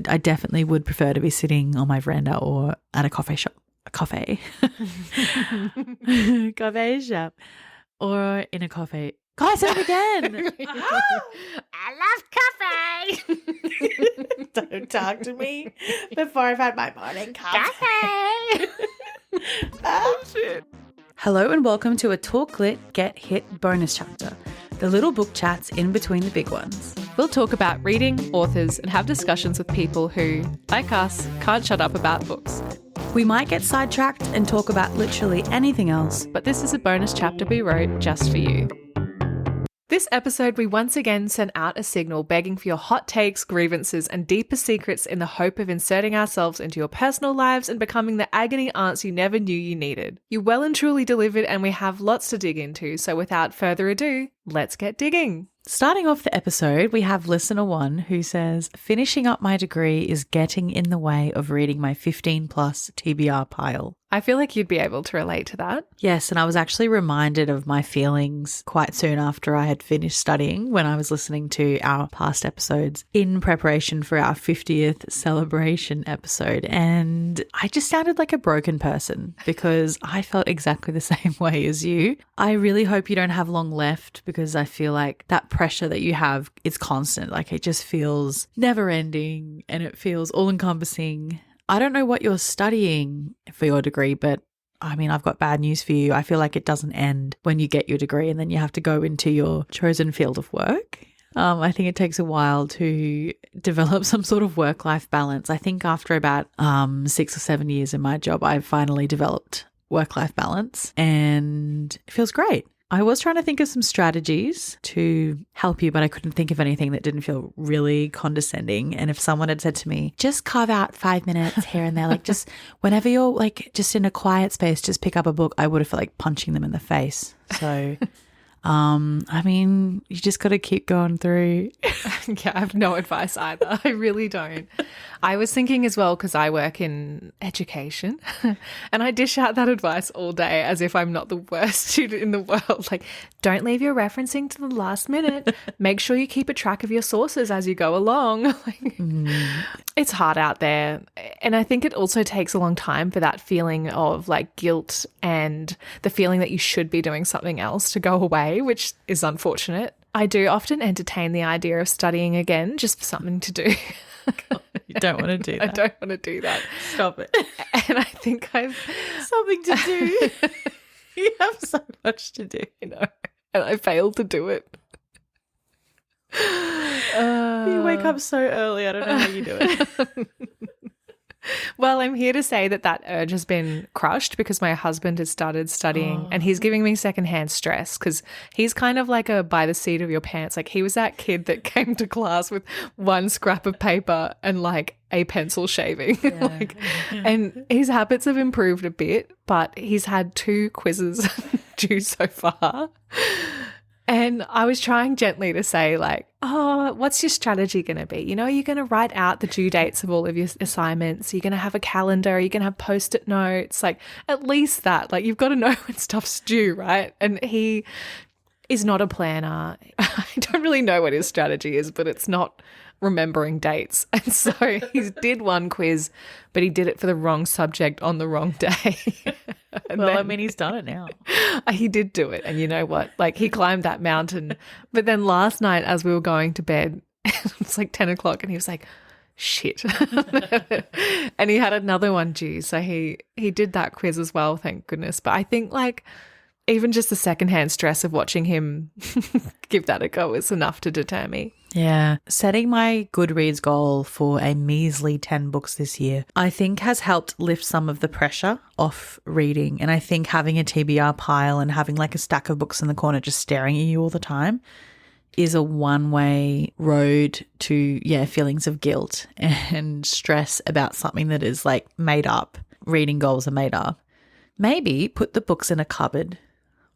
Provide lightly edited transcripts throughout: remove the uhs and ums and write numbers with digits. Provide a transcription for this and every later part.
I definitely would prefer to be sitting on my veranda or at a coffee shop. Coffee shop. Or in a coffee. God, I said it again. I love coffee. Don't talk to me before I've had my morning coffee. Oh, shit. Hello and welcome to a Talk Lit Get Hit bonus chapter. The little book chats in between the big ones. We'll talk about reading, authors, and have discussions with people who, like us, can't shut up about books. We might get sidetracked and talk about literally anything else. But this is a bonus chapter we wrote just for you. This episode, we once again sent out a signal begging for your hot takes, grievances, and deeper secrets in the hope of inserting ourselves into your personal lives and becoming the agony aunts you never knew you needed. You well and truly delivered, and we have lots to dig into, so without further ado, let's get digging. Starting off the episode, we have listener 1 who says, finishing up my degree is getting in the way of reading my 15 plus TBR pile. I feel like you'd be able to relate to that. Yes, and I was actually reminded of my feelings quite soon after I had finished studying when I was listening to our past episodes in preparation for our 50th celebration episode. And I just sounded like a broken person because I felt exactly the same way as you. I really hope you don't have long left because I feel like that pressure that you have is constant. Like it just feels never ending and it feels all encompassing. I don't know what you're studying for your degree, but I mean, I've got bad news for you. I feel like it doesn't end when you get your degree and then you have to go into your chosen field of work. I think it takes a while to develop some sort of work-life balance. I think after about 6 or 7 years in my job, I've finally developed work-life balance and it feels great. I was trying to think of some strategies to help you, but I couldn't think of anything that didn't feel really condescending. And if someone had said to me, just carve out 5 minutes here and there, like just whenever you're like just in a quiet space, just pick up a book, I would have felt like punching them in the face. So I mean, you just got to keep going through. Yeah, I have no advice either. I really don't. I was thinking as well, because I work in education and I dish out that advice all day as if I'm not the worst student in the world. Like, don't leave your referencing to the last minute. Make sure you keep a track of your sources as you go along. It's hard out there. And I think it also takes a long time for that feeling of like guilt and the feeling that you should be doing something else to go away, which is unfortunate. I do often entertain the idea of studying again just for something to do. God, you don't want to do that. I don't want to do that. Stop it. And I think I've something to do. You have so much to do. You know, and I failed to do it. You wake up so early. I don't know how you do it. Well, I'm here to say that urge has been crushed because my husband has started studying and he's giving me secondhand stress because he's kind of like a by the seat of your pants. Like he was that kid that came to class with one scrap of paper and like a pencil shaving. Yeah. And his habits have improved a bit, but he's had 2 quizzes due so far. And I was trying gently to say like, oh, what's your strategy going to be? You know, you're going to write out the due dates of all of your assignments. You're going to have a calendar. You're going to have Post-it notes. Like at least that, like you've got to know when stuff's due, right? And he is not a planner. I don't really know what his strategy is, but it's not remembering dates. And so he did one quiz, but he did it for the wrong subject on the wrong day. Well, I mean, he's done it now. He did do it. And you know what? Like he climbed that mountain. But then last night as we were going to bed, it was like 10 o'clock and he was like, shit. And he had another one due. So he did that quiz as well, thank goodness. But I think like even just the secondhand stress of watching him give that a go is enough to deter me. Yeah. Setting my Goodreads goal for a measly 10 books this year, I think has helped lift some of the pressure off reading. And I think having a TBR pile and having like a stack of books in the corner just staring at you all the time is a one-way road to, feelings of guilt and stress about something that is like made up. Reading goals are made up. Maybe put the books in a cupboard.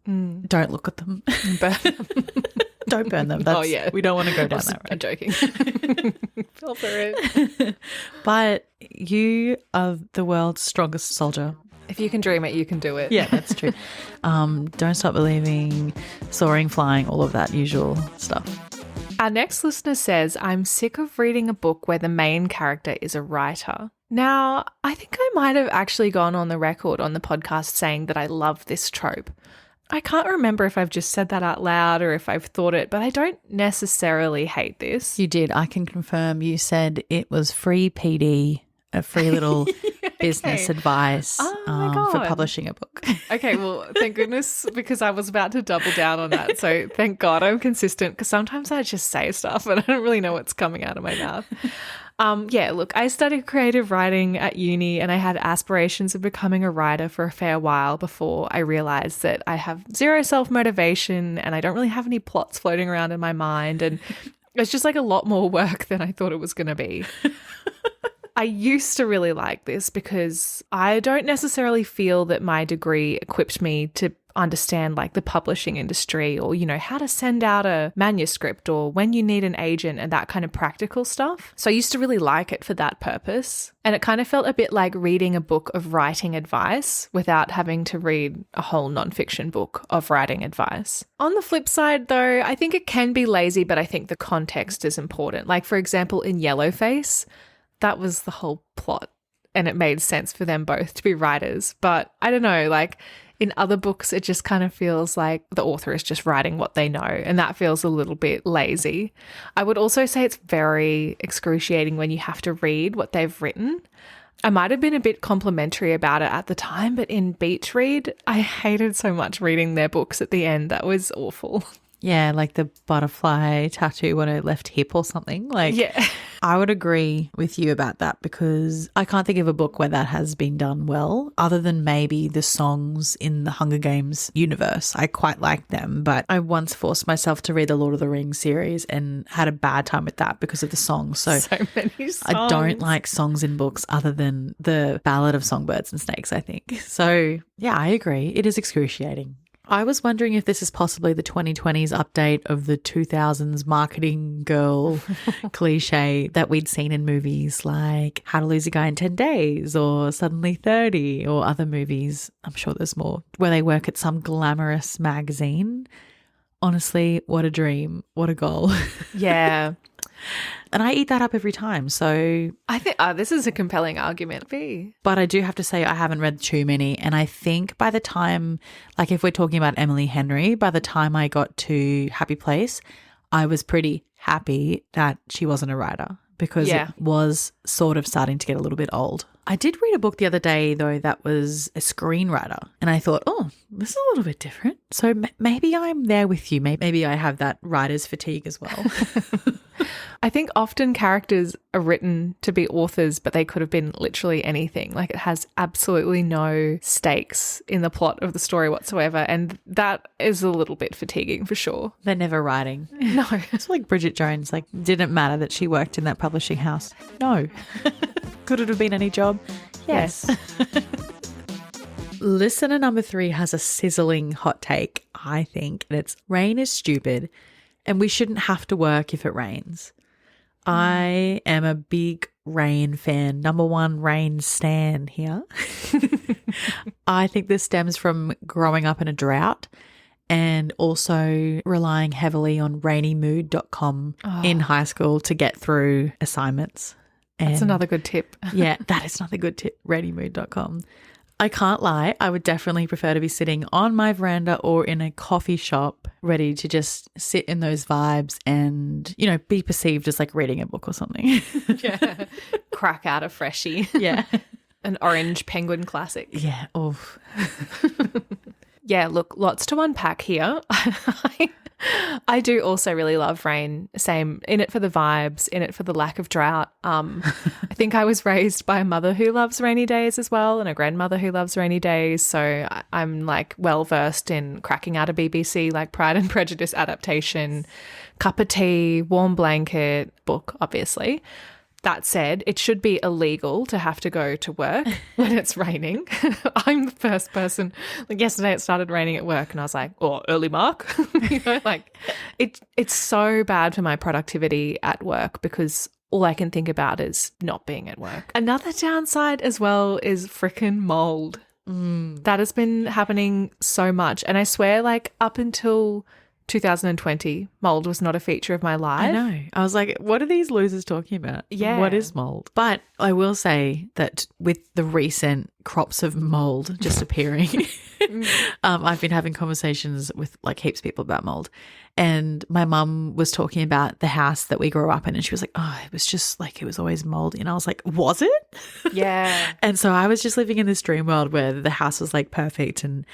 Don't look at them. Burn them. Don't burn them. We don't want to go down that road. I'm joking. Fell for it. But you are the world's strongest soldier. If you can dream it, you can do it. Yeah, that's true. Don't stop believing, soaring, flying, all of that usual stuff. Our next listener says, I'm sick of reading a book where the main character is a writer. Now, I think I might have actually gone on the record on the podcast saying that I love this trope. I can't remember if I've just said that out loud or if I've thought it, but I don't necessarily hate this. You did. I can confirm you said it was free PD, a free little business advice for publishing a book. Okay, well, thank goodness, because I was about to double down on that. So thank God I'm consistent, because sometimes I just say stuff and I don't really know what's coming out of my mouth. Look, I studied creative writing at uni and I had aspirations of becoming a writer for a fair while before I realized that I have zero self-motivation and I don't really have any plots floating around in my mind, and it's just like a lot more work than I thought it was going to be. I used to really like this because I don't necessarily feel that my degree equipped me to understand like the publishing industry or, you know, how to send out a manuscript or when you need an agent and that kind of practical stuff. So I used to really like it for that purpose. And it kind of felt a bit like reading a book of writing advice without having to read a whole nonfiction book of writing advice. On the flip side, though, I think it can be lazy, but I think the context is important. Like, for example, in Yellowface, that was the whole plot and it made sense for them both to be writers. But I don't know, like in other books, it just kind of feels like the author is just writing what they know, and that feels a little bit lazy. I would also say it's very excruciating when you have to read what they've written. I might have been a bit complimentary about it at the time, but in Beach Read, I hated so much reading their books at the end. That was awful. Yeah, like the butterfly tattoo on her left hip or something. Like, yeah. I would agree with you about that because I can't think of a book where that has been done well, other than maybe the songs in the Hunger Games universe. I quite like them, but I once forced myself to read the Lord of the Rings series and had a bad time with that because of the songs. So many songs. I don't like songs in books other than the Ballad of Songbirds and Snakes, I think. So yeah, I agree. It is excruciating. I was wondering if this is possibly the 2020s update of the 2000s marketing girl cliche that we'd seen in movies like How to Lose a Guy in 10 Days or Suddenly 30 or other movies. I'm sure there's more where they work at some glamorous magazine. Honestly, what a dream. What a goal. Yeah. And I eat that up every time. So I think this is a compelling argument. But I do have to say I haven't read too many. And I think by the time, like if we're talking about Emily Henry, by the time I got to Happy Place, I was pretty happy that she wasn't a writer because it was sort of starting to get a little bit old. I did read a book the other day, though, that was a screenwriter. And I thought, oh, this is a little bit different. So maybe I'm there with you. Maybe I have that writer's fatigue as well. I think often characters are written to be authors, but they could have been literally anything. Like it has absolutely no stakes in the plot of the story whatsoever. And that is a little bit fatiguing for sure. They're never writing. No. It's like Bridget Jones. Like, didn't matter that she worked in that publishing house. No. Could it have been any job? Yes. Listener number 3 has a sizzling hot take, I think. And it's rain is stupid and we shouldn't have to work if it rains. I am a big rain fan. Number 1 rain stan here. I think this stems from growing up in a drought and also relying heavily on rainymood.com in high school to get through assignments. That's another good tip. Yeah, that is another good tip, rainymood.com. I can't lie, I would definitely prefer to be sitting on my veranda or in a coffee shop ready to just sit in those vibes and, you know, be perceived as like reading a book or something. Yeah. Crack out a freshie. Yeah. An orange penguin classic. Yeah. Oof. Yeah, look, lots to unpack here. I do also really love rain. Same, in it for the vibes, in it for the lack of drought. I think I was raised by a mother who loves rainy days as well and a grandmother who loves rainy days. So I'm like well versed in cracking out a BBC like Pride and Prejudice adaptation, cup of tea, warm blanket, book, obviously. That said, it should be illegal to have to go to work when it's raining. I'm the first person. Like yesterday, it started raining at work, and I was like, "Oh, early mark." You know, like it's so bad for my productivity at work because all I can think about is not being at work. Another downside as well is frickin' mould. That has been happening so much, and I swear, like up until 2020, mold was not a feature of my life. I know. I was like, what are these losers talking about? Yeah. What is mold? But I will say that with the recent crops of mold just appearing, I've been having conversations with like heaps of people about mold. And my mum was talking about the house that we grew up in, and she was like, oh, it was just like, it was always moldy. And I was like, was it? Yeah. And so I was just living in this dream world where the house was like perfect and,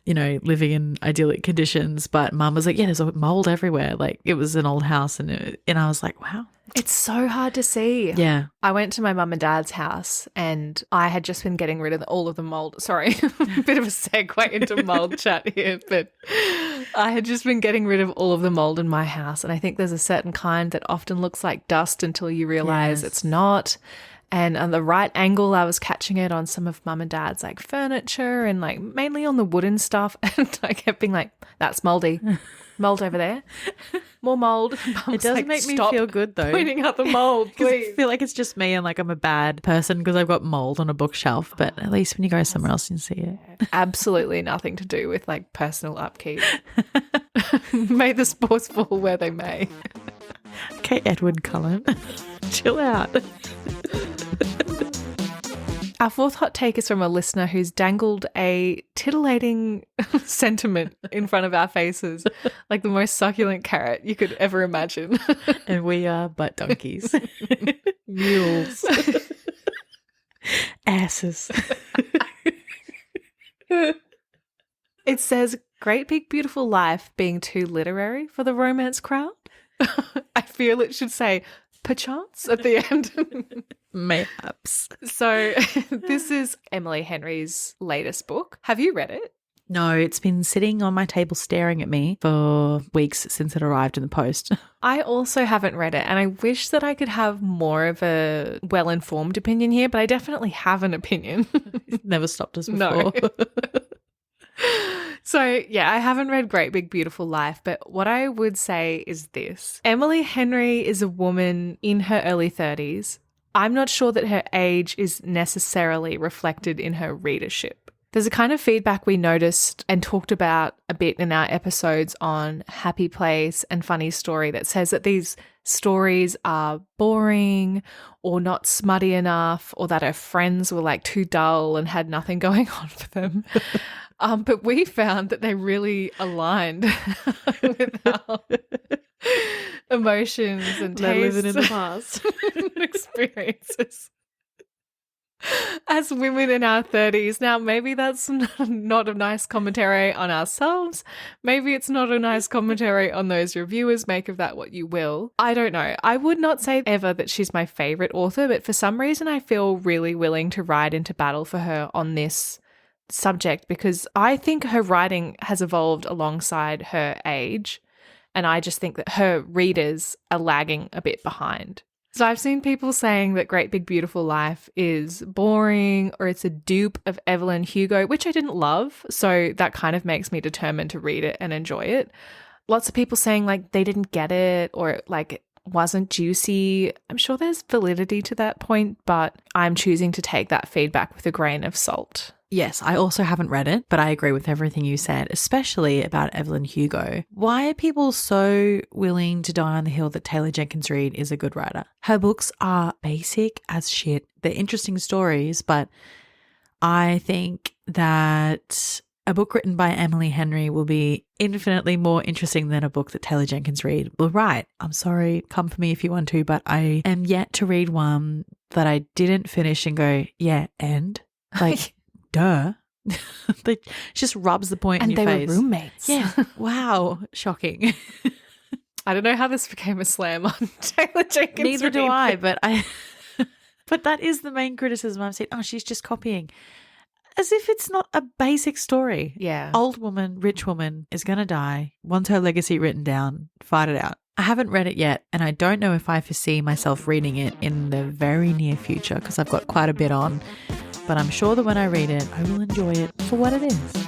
you know, living in idyllic conditions. But mum was like, yeah, there's mold everywhere. Like it was an old house. And I was like, wow. It's so hard to see. Yeah. I went to my mum and dad's house and I had just been getting rid of all of the mold. Sorry, a bit of a segue into mold chat here, but I had just been getting rid of all of the mold in my house. And I think there's a certain kind that often looks like dust until you realize it's not. And on the right angle, I was catching it on some of mum and dad's like furniture and like mainly on the wooden stuff. And I kept being like, that's moldy. Mold over there. More mold. It does make me feel good though. Pointing out the mold, please. I feel like it's just me and like I'm a bad person because I've got mold on a bookshelf. But at least when you go somewhere else, you can see it. Absolutely nothing to do with like personal upkeep. May the spores fall where they may. Okay, Edward Cullen, chill out. Our fourth hot take is from a listener who's dangled a titillating sentiment in front of our faces, like the most succulent carrot you could ever imagine. And we are butt donkeys. Mules. Asses. It says, great big beautiful life being too literary for the romance crowd. I feel it should say perchance at the end. Mayhaps. So this is Emily Henry's latest book. Have you read it? No, it's been sitting on my table staring at me for weeks since it arrived in the post. I also haven't read it, and I wish that I could have more of a well-informed opinion here, but I definitely have an opinion. Never stopped us before. No. So, yeah, I haven't read Great Big Beautiful Life, but what I would say is this. Emily Henry is a woman in her early 30s. I'm not sure that her age is necessarily reflected in her readership. There's a kind of feedback we noticed and talked about a bit in our episodes on Happy Place and Funny Story that says that these stories are boring or not smutty enough, or that her friends were like too dull and had nothing going on for them. But we found that they really aligned with our emotions and tastes living in the past and experiences as women in our 30s. Now, maybe that's not a nice commentary on ourselves. Maybe it's not a nice commentary on those reviewers. Make of that what you will. I don't know. I would not say ever that she's my favorite author, but for some reason I feel really willing to ride into battle for her on this subject because I think her writing has evolved alongside her age, and I just think that her readers are lagging a bit behind. So I've seen people saying that Great Big Beautiful Life is boring or it's a dupe of Evelyn Hugo, which I didn't love, so that kind of makes me determined to read it and enjoy it. Lots of people saying like they didn't get it or like it wasn't juicy. I'm sure there's validity to that point, but I'm choosing to take that feedback with a grain of salt. Yes, I also haven't read it, but I agree with everything you said, especially about Evelyn Hugo. Why are people so willing to die on the hill that Taylor Jenkins Reid is a good writer? Her books are basic as shit. They're interesting stories, but I think that a book written by Emily Henry will be infinitely more interesting than a book that Taylor Jenkins Reid will write. I'm sorry, come for me if you want to, but I am yet to read one that I didn't finish and go, yeah, and? Like, duh. She just rubs the point in your face. And they were roommates. Yeah. Wow. Shocking. I don't know how this became a slam on Taylor Jenkins Reid. Neither do I, but but that is the main criticism I've seen. Oh, she's just copying. As if it's not a basic story. Yeah. Old woman, rich woman is going to die, wants her legacy written down, fight it out. I haven't read it yet, and I don't know if I foresee myself reading it in the very near future because I've got quite a bit on. But I'm sure that when I read it, I will enjoy it for what it is.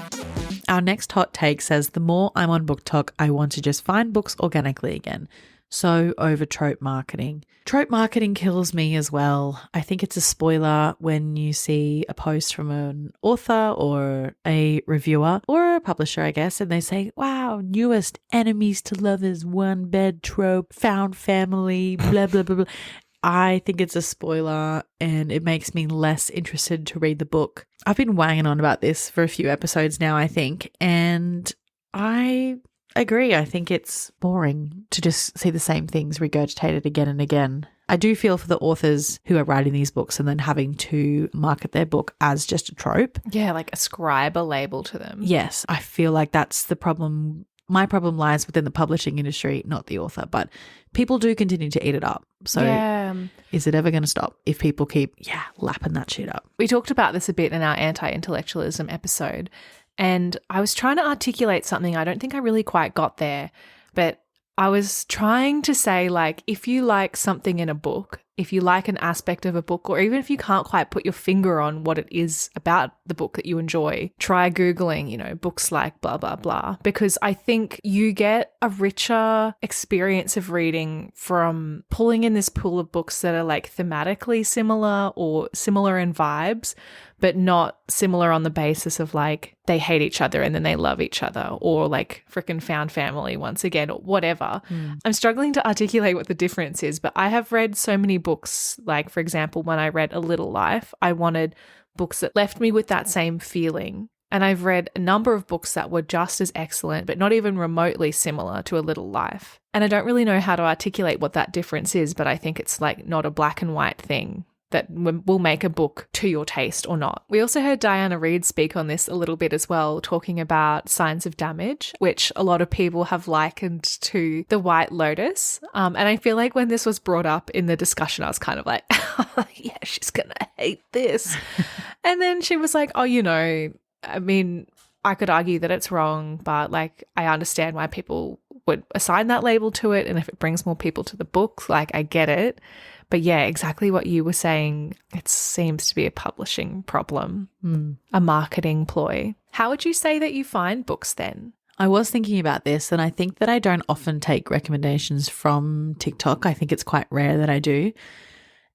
Our next hot take says, the more I'm on BookTok, I want to just find books organically again. so over trope marketing. Trope marketing kills me as well. I think it's a spoiler when you see a post from an author or a reviewer or a publisher, I guess, and they say, wow, newest enemies to lovers, one bed trope, found family, blah, blah, blah, blah. I think it's a spoiler and it makes me less interested to read the book. I've been wanging on about this for a few episodes now, I think, and I agree. I think it's boring to just see the same things regurgitated again and again. I do feel for the authors who are writing these books and then having to market their book as just a trope. Yeah, like ascribe a label to them. Yes, I feel like that's the problem. My problem lies within the publishing industry, not the author, but people do continue to eat it up. So is it ever going to stop if people keep, lapping that shit up? We talked about this a bit in our anti-intellectualism episode, and I was trying to articulate something. I don't think I really quite got there, but I was trying to say, like, if you like something in a book, if you like an aspect of a book, or even if you can't quite put your finger on what it is about the book that you enjoy, try Googling, books like blah, blah, blah, because I think you get a richer experience of reading from pulling in this pool of books that are like thematically similar or similar in vibes, but not similar on the basis of like they hate each other and then they love each other, or like frickin' found family once again, or whatever. I'm struggling to articulate what the difference is, but I have read so many books. Like, for example, when I read A Little Life, I wanted books that left me with that same feeling. And I've read a number of books that were just as excellent, but not even remotely similar to A Little Life. And I don't really know how to articulate what that difference is, but I think it's like not a black and white thing that will make a book to your taste or not. We also heard Diana Reid speak on this a little bit as well, talking about Signs of Damage, which a lot of people have likened to The White Lotus. And I feel like when this was brought up in the discussion, I was kind of like, yeah, she's going to hate this. And then she was like, I mean, I could argue that it's wrong, but like I understand why people would assign that label to it. And if it brings more people to the book, like I get it. But yeah, exactly what you were saying. It seems to be a publishing problem, a marketing ploy. How would you say that you find books then? I was thinking about this, and I think that I don't often take recommendations from TikTok. I think it's quite rare that I do.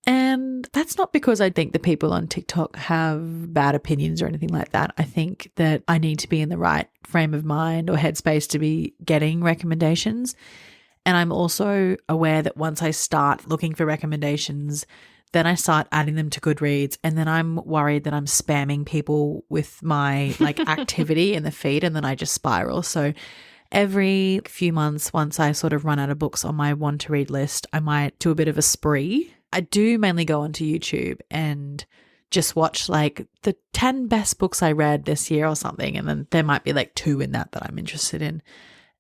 And that's not because I think the people on TikTok have bad opinions or anything like that. I think that I need to be in the right frame of mind or headspace to be getting recommendations. And I'm also aware that once I start looking for recommendations, then I start adding them to Goodreads, and then I'm worried that I'm spamming people with my like activity in the feed, and then I just spiral. So every few months, once I sort of run out of books on my want to read list, I might do a bit of a spree. I do mainly go onto YouTube and just watch like the 10 best books I read this year or something, and then there might be like 2 in that I'm interested in.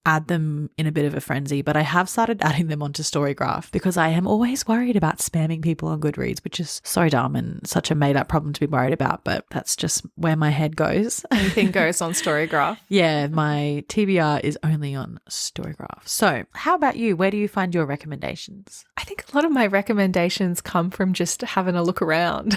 Add them in a bit of a frenzy, but I have started adding them onto Storygraph because I am always worried about spamming people on Goodreads, which is so dumb and such a made up problem to be worried about, but that's just where my head goes. Anything goes on Storygraph. Yeah, my TBR is only on Storygraph. So how about you? Where do you find your recommendations? I think a lot of my recommendations come from just having a look around.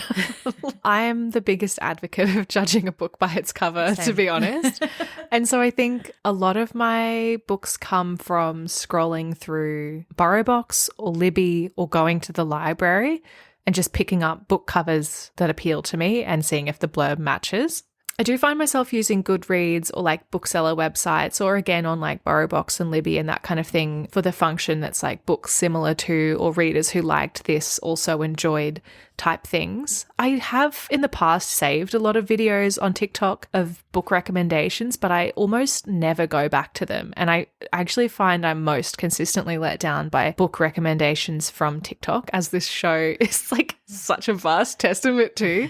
I am the biggest advocate of judging a book by its cover, to be honest. And so I think a lot of my books come from scrolling through BorrowBox or Libby or going to the library and just picking up book covers that appeal to me and seeing if the blurb matches. I do find myself using Goodreads or like bookseller websites, or again on like BorrowBox and Libby and that kind of thing, for the function that's like books similar to or readers who liked this also enjoyed type things. I have in the past saved a lot of videos on TikTok of book recommendations, but I almost never go back to them. And I actually find I'm most consistently let down by book recommendations from TikTok, as this show is like such a vast testament to.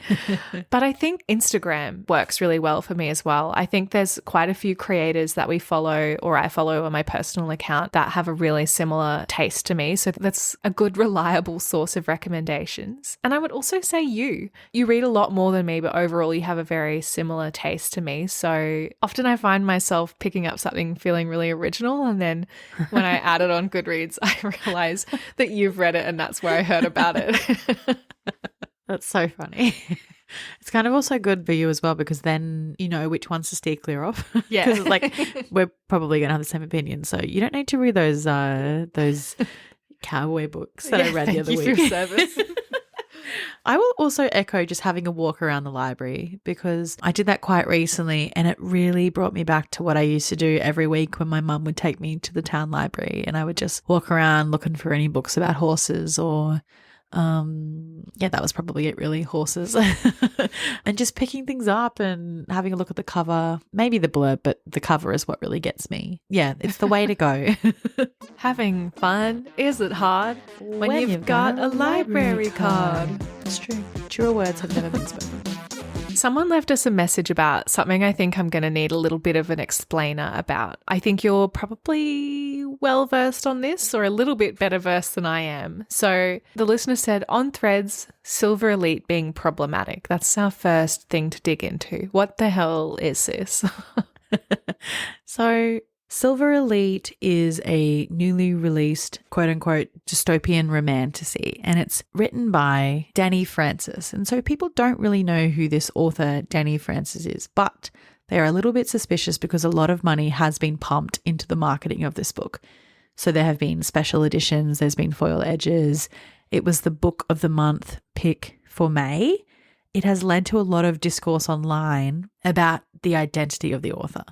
But I think Instagram works really well for me as well. I think there's quite a few creators that we follow, or I follow on my personal account, that have a really similar taste to me. So that's a good, reliable source of recommendations. And I would also say you read a lot more than me, but overall you have a very similar taste to me. So often I find myself picking up something feeling really original, and then when I add it on Goodreads, I realize that you've read it and that's where I heard about it. That's so funny. It's kind of also good for you as well because then you know which ones to steer clear of. Yeah. Because like we're probably going to have the same opinion. So you don't need to read those cowboy books that I read the other week. Thank you for your service. I will also echo just having a walk around the library because I did that quite recently and it really brought me back to what I used to do every week when my mum would take me to the town library and I would just walk around looking for any books about horses or that was probably it really, horses. And just picking things up and having a look at the cover, maybe the blurb, but the cover is what really gets me. Yeah, it's the way to go. Having fun isn't hard when you've got a library card. It's true. Truer words have never been spoken. Someone left us a message about something I think I'm going to need a little bit of an explainer about. I think you're probably well versed on this or a little bit better versed than I am. So the listener said, on Threads, Silver Elite being problematic. That's our first thing to dig into. What the hell is this? So Silver Elite is a newly released quote-unquote dystopian romantasy and it's written by Danny Francis. And so people don't really know who this author Danny Francis is, but they are a little bit suspicious because a lot of money has been pumped into the marketing of this book. So there have been special editions, there's been foil edges. It was the book of the month pick for May. It has led to a lot of discourse online about the identity of the author.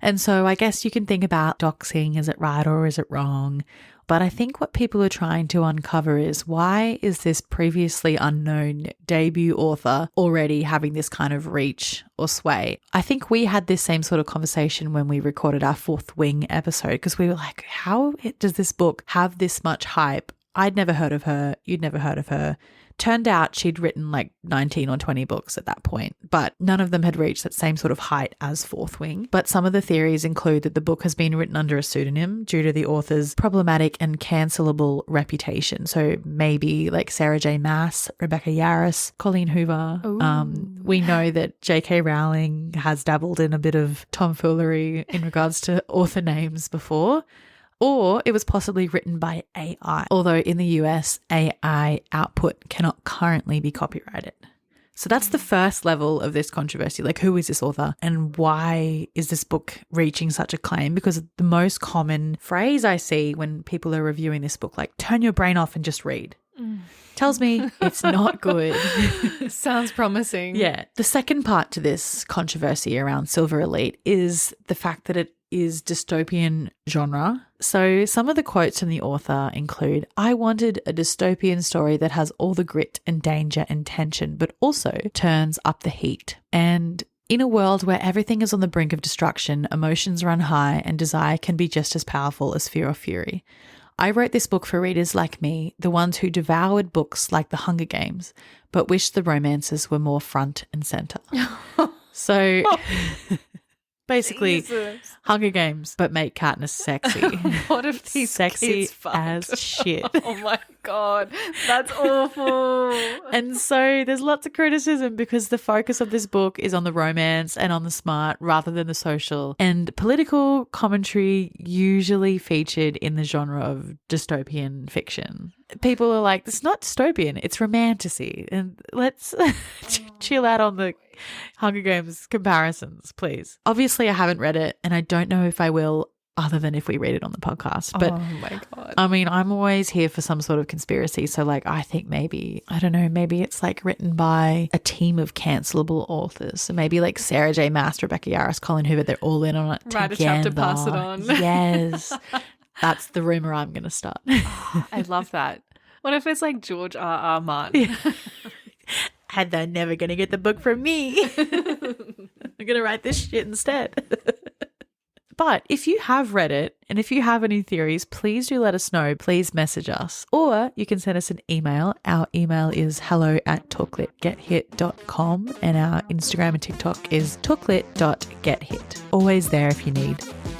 And so I guess you can think about doxing, is it right or is it wrong? But I think what people are trying to uncover is why is this previously unknown debut author already having this kind of reach or sway? I think we had this same sort of conversation when we recorded our Fourth Wing episode because we were like, how does this book have this much hype? I'd never heard of her. You'd never heard of her. Turned out she'd written like 19 or 20 books at that point, but none of them had reached that same sort of height as Fourth Wing. But some of the theories include that the book has been written under a pseudonym due to the author's problematic and cancelable reputation. So maybe like Sarah J. Maas, Rebecca Yarros, Colleen Hoover. We know that J.K. Rowling has dabbled in a bit of tomfoolery in regards to author names before. Or it was possibly written by AI, although in the US, AI output cannot currently be copyrighted. So that's the first level of this controversy. Like, who is this author and why is this book reaching such acclaim? Because the most common phrase I see when people are reviewing this book, like, turn your brain off and just read, tells me it's not good. Sounds promising. Yeah. The second part to this controversy around Silver Elite is the fact that it is dystopian genre. So some of the quotes from the author include, I wanted a dystopian story that has all the grit and danger and tension, but also turns up the heat. And in a world where everything is on the brink of destruction, emotions run high and desire can be just as powerful as fear or fury. I wrote this book for readers like me, the ones who devoured books like The Hunger Games, but wished the romances were more front and center. So basically, Jesus. Hunger Games, but make Katniss sexy. What if these sexy kids fucked? as shit. Oh my God, that's awful. And so there's lots of criticism because the focus of this book is on the romance and on the smart rather than the social. And political commentary usually featured in the genre of dystopian fiction. People are like, it's not dystopian, it's romantasy. And let's chill out on the Hunger Games comparisons, please. Obviously, I haven't read it and I don't know if I will other than if we read it on the podcast. But oh my God. I mean, I'm always here for some sort of conspiracy. So like, I think maybe, I don't know, maybe it's like written by a team of cancelable authors. So maybe like Sarah J. Maas, Rebecca Yarros, Colleen Hoover, they're all in on it Write together. a chapter, pass it on. Yes. That's the rumor I'm going to start. I love that. What if it's like George R.R. Martin? Yeah. And they're never going to get the book from me. I'm going to write this shit instead. But if you have read it and if you have any theories, please do let us know. Please message us or you can send us an email. Our email is hello@talklitgethit.com and our Instagram and TikTok is talklit.gethit. Always there if you need.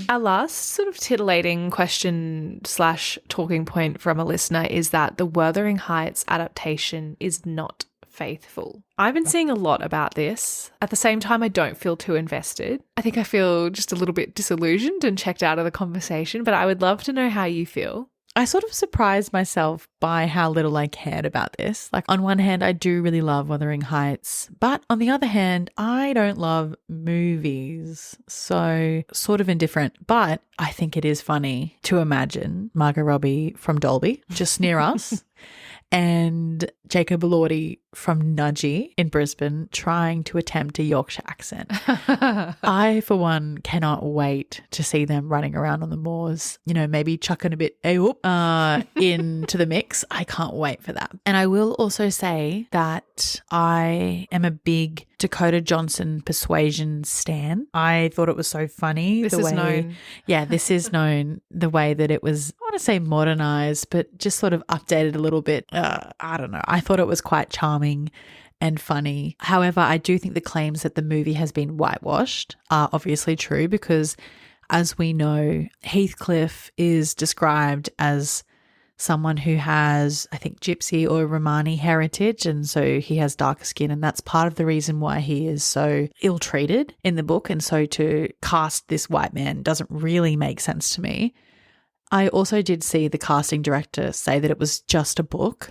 Our last sort of titillating question / talking point from a listener is that the Wuthering Heights adaptation is not faithful. I've been seeing a lot about this. At the same time, I don't feel too invested. I think I feel just a little bit disillusioned and checked out of the conversation, but I would love to know how you feel. I sort of surprised myself by how little I cared about this. Like, on one hand, I do really love Wuthering Heights, but on the other hand, I don't love movies. So sort of indifferent, but I think it is funny to imagine Margot Robbie from Dolby, just near us, and Jacob Elordi from Nudgy in Brisbane trying to attempt a Yorkshire accent. I, for one, cannot wait to see them running around on the moors, you know, maybe chucking a bit into the mix. I can't wait for that. And I will also say that I am a big Dakota Johnson Persuasion stan. I thought it was so funny. This is known. Yeah, this is known, the way that it was, I want to say modernized, but just sort of updated a little bit. I don't know. I thought it was quite charming and funny. However, I do think the claims that the movie has been whitewashed are obviously true because, as we know, Heathcliff is described as someone who has, I think, Gypsy or Romani heritage, and so he has darker skin, and that's part of the reason why he is so ill-treated in the book, and so to cast this white man doesn't really make sense to me. I also did see the casting director say that it was just a book,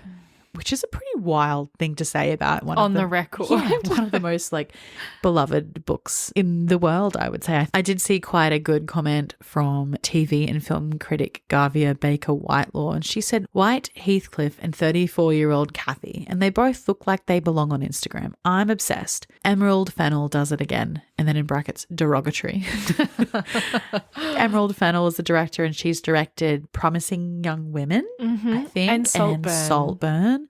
which is a pretty wild thing to say about one on the record. Yeah, one of the most beloved books in the world, I would say. I did see quite a good comment from TV and film critic Garvia Baker Whitelaw, and she said, "White, Heathcliff and 34-year-old Kathy, and they both look like they belong on Instagram. I'm obsessed. Emerald Fennel does it again." And then in brackets, derogatory. Emerald Fennel is the director, and she's directed Promising Young Women, I think, and Saltburn.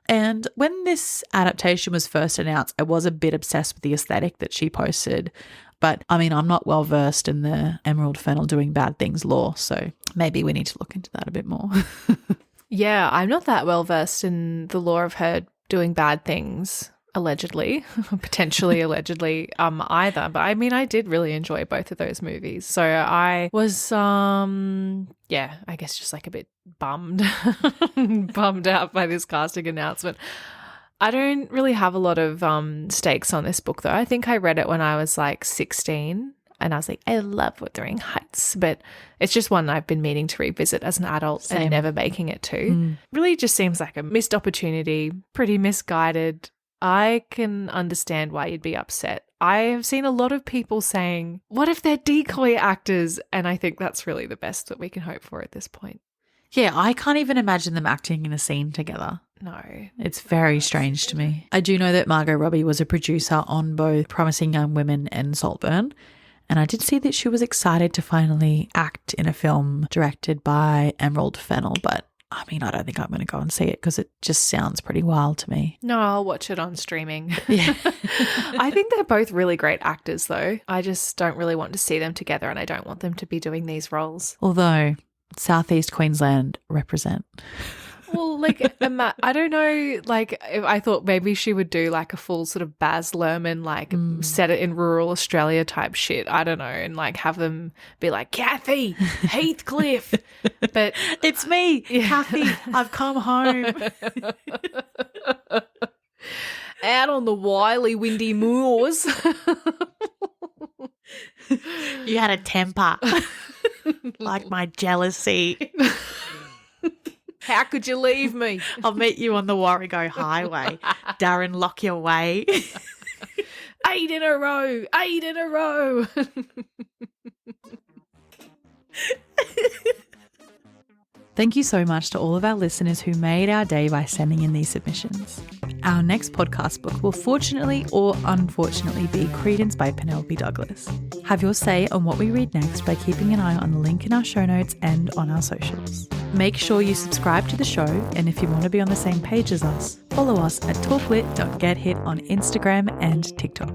And when this adaptation was first announced, I was a bit obsessed with the aesthetic that she posted. But, I mean, I'm not well versed in the Emerald Fennel doing bad things lore, so maybe we need to look into that a bit more. Yeah, I'm not that well versed in the lore of her doing bad things. Potentially allegedly, either. But I mean, I did really enjoy both of those movies. So I was, I guess just a bit bummed out by this casting announcement. I don't really have a lot of stakes on this book, though. I think I read it when I was 16. And I was like, I love Wuthering Heights, but it's just one I've been meaning to revisit as an adult and never making it to. Really just seems like a missed opportunity, pretty misguided. I can understand why you'd be upset. I have seen a lot of people saying, what if they're decoy actors? And I think that's really the best that we can hope for at this point. Yeah, I can't even imagine them acting in a scene together. No. It's very strange to me. I do know that Margot Robbie was a producer on both Promising Young Women and Saltburn. And I did see that she was excited to finally act in a film directed by Emerald Fennel, but I mean, I don't think I'm going to go and see it because it just sounds pretty wild to me. No, I'll watch it on streaming. Yeah. I think they're both really great actors, though. I just don't really want to see them together, and I don't want them to be doing these roles. Although, Southeast Queensland represent. Well, I don't know, I thought maybe she would do a full sort of Baz Luhrmann, set it in rural Australia type shit. I don't know. And have them be like, Kathy, Heathcliff. But it's me, Kathy. I've come home. Out on the wily, windy moors. You had a temper. Like my jealousy. How could you leave me? I'll meet you on the Warrego Highway. Darren, lock your way. 8 in a row. 8 in a row. Thank you so much to all of our listeners who made our day by sending in these submissions. Our next podcast book will fortunately or unfortunately be Credence by Penelope Douglas. Have your say on what we read next by keeping an eye on the link in our show notes and on our socials. Make sure you subscribe to the show, and if you want to be on the same page as us, follow us at talklit.gethit on Instagram and TikTok.